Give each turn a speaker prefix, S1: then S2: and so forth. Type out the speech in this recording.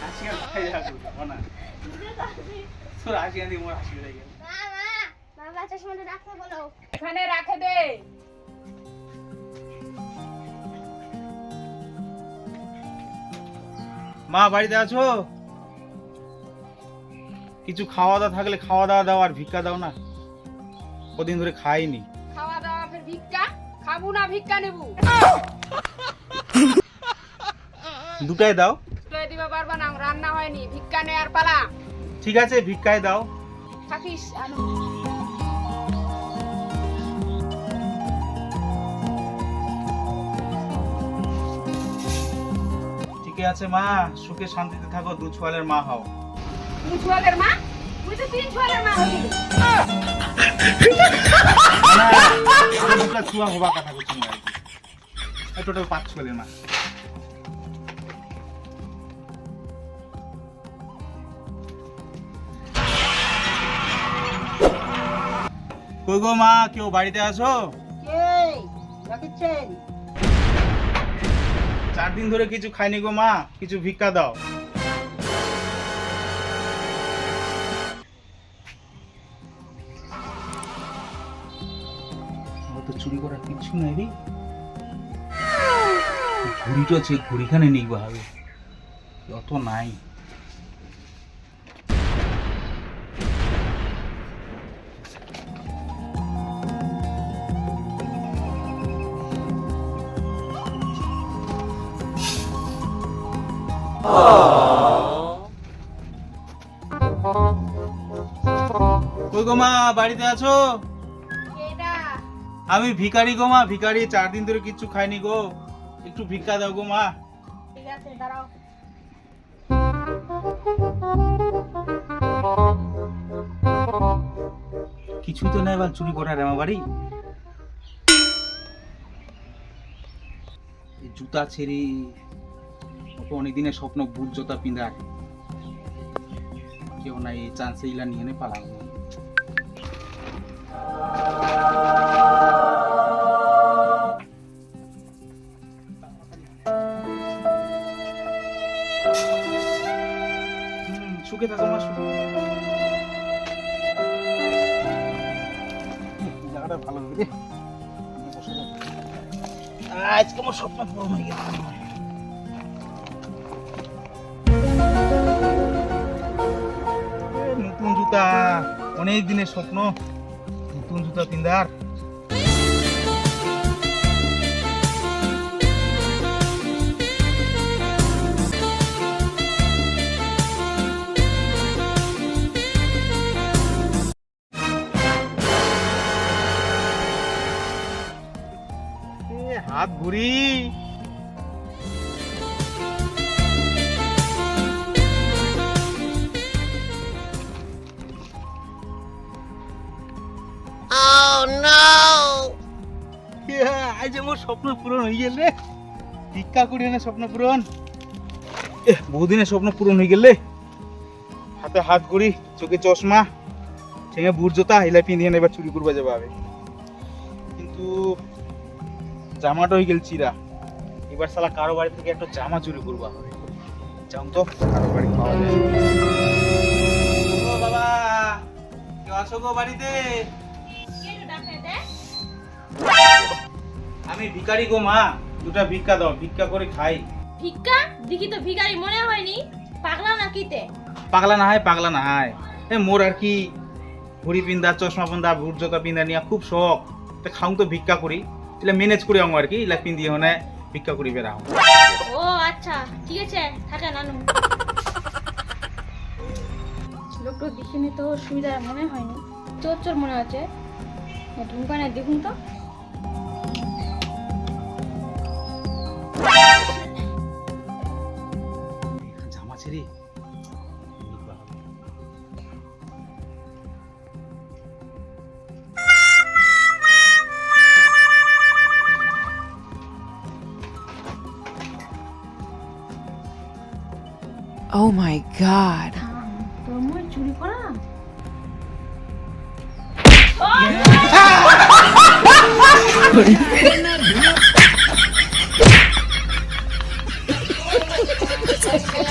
S1: হাসি খাই যাবো না তোর হাসি আনি মোর হাসি হয়ে গেল
S2: বাবা চশমাটা রাখতে বলো
S3: এখানে রাখে দে।
S1: মা বাড়িতে আছো? কিছু খাওয়া দাওয়া থাকলে খাওয়া দাওয়া দাও, আর ভিক্ষা দাও না, কদিন ধরে খাইনি।
S3: খাওয়া দাওয়া ফের ভিক্ষা খাবো না, ভিক্ষা নেবো।
S1: দুটাই দাও।
S3: তুই দিবা পারবা না, রান্না হয়নি, ভিক্ষা নে আর পালা।
S1: ঠিক আছে ভিক্ষাই দাও।
S3: থাকিস আনো।
S1: ঠিক আছে মা, সুখে শান্তিতে থাকো, 2 ছোয়ালের মা হও।
S3: 2 ছোয়ালের মা? তুই তো 3 ছোয়ালের মা হলি।
S1: দুটা ছোয়া হবা কথা বলছি না, টোটাল 5 ছোয়ালের মা। কই গো মা, কেউ বাড়িতে আছো?
S4: এই রাখছেন
S1: 4 দিন ধরে কিছু খাইনি গো মা, কিছু ভিক্ষা দাও। তো চুরি করার কিছু নাই রে, ঘুড়িটা আছে, ঘুড়িখানে নিয়ে হবে, অত নাই। কই গো মা, বাড়িতে আছো?
S3: এটা
S1: আমি ভিখারি গো মা, ভিখারি, 4 দিন ধরে কিচ্ছু খাইনি গো, একটু ভিক্ষা দাও গো মা।
S3: ঠিক আছে দাঁড়াও।
S1: কিছু তো নাই, এবার চুরি করার আমার বাড়ি। এই জুতা ছেড়ে অনেকদিনের স্বপ্ন, বুট জুতা পিন্ধার, কেউ নাই, এই চান্সে ইলা নিয়ে নে পালাম। সুখে থাকো মা, সুখে। জায়গাটা ভালো হবে রে, আজকে আমার স্বপ্ন পূরণ হয়ে গেল। নতুন জুতা, অনেক দিনের স্বপ্ন, নতুন জুতা পিন্ধার। হাত ঘুরি, আজ আমার স্বপ্ন পূরণ হয়ে গেলে, ভিক্ষা করি না স্বপ্ন পূরণ, বহুদিনের স্বপ্ন পূরণ হয়ে গেলে। হাতে হাত ঘুরি, চোখে চশমা, ঠেঙে বুট জোতা, হিলা পিঁধিয়ে এবার চুরি করবা যাবে হবে, কিন্তু জামাটা হয়ে গেল চিরা। এবার শালা কারো বাড়ি থেকে একটা জামা চুরি করবা হবে, যাও তো কারো বাড়ি পাওয়া যায়। ও বাবা, কেউ আছো গো বাড়িতে? আমি ভিখারি গো মা, 2টা ভিক্ষা দাও, ভিক্ষা করে খাই।
S2: ভিক্ষা দেখি তো ভিখারি মনে হয়নি, পাগলা নাকিতে?
S1: পাগলা না হয়, পাগলা না হয়, মোর আর কি ঘড়ি পিন্দা, চশমা পিন্দা, বুট জোতা পিন্দা নিয়ে খুব শখ, খাও তো ভিক্ষা করি, এলা ম্যানেজ করি আমার আর কি, এলা পিন্দি হনে ভিক্ষা করি বেড়া।
S2: ও আচ্ছা ঠিক আছে, থাকে নানু। লোকটা দেখিনি তো সুবিধা মনে হয়নি, চোর চোর মনে হচ্ছে, ঢুকানে দেখুন তো।
S1: জামা ছেড়ে
S5: Oh my god.
S2: তোর মনে চুরি করা?
S3: ছেলে